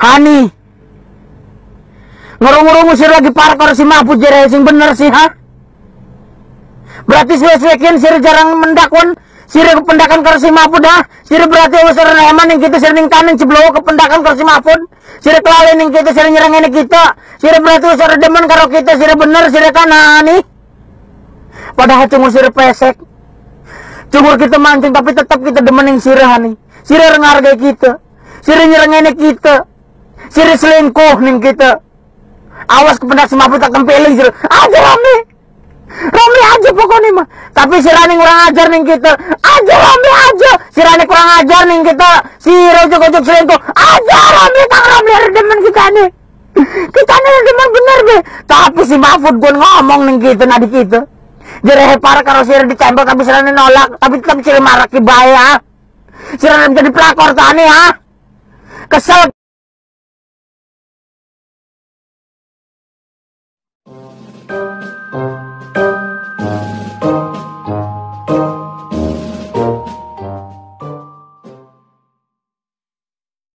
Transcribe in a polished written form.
Hani ngurung-ngurung sir lagi parah karo si Mahfud jere sing bener sih ha. Berarti suwe-suwekin sir jarang mendakwan sir kependakan karo si Mahfud ha. Sir berarti usir eman yang kita sir ning tanen ceblowo kependakan karo si Mahfud. Sir kelalen yang kita sir nyerang ini kita. Sir berarti usir demen karo kita sir bener sir kan Hani. Padahal cuma sir pesek. Cuma kita mancing tapi tetap kita demen yang sir Hani. Sir ngargai kita. Sir nyerang ini kita. Sir selingkuh ning kita. Awas kependak si Mahfud tak kempelin sir. Aja Rami aja pokoknya mah. Tapi si Rani kurang ajar nih kita. Aja Rami aja. Si Rani kurang ajar nih kita. Si rojok-rojok selingkuh. Aja Rami, Kang Rami ada demen kita nih. Kita nih demen bener be. Tapi si Mahfud gue ngomong nih kita nadi kita. Jadi hepar karo si Rani ditembak tapi si Rani nolak. Tapi tetap si Rani marah kibaya. Si Rani jadi pelakor tani ha. Kesel.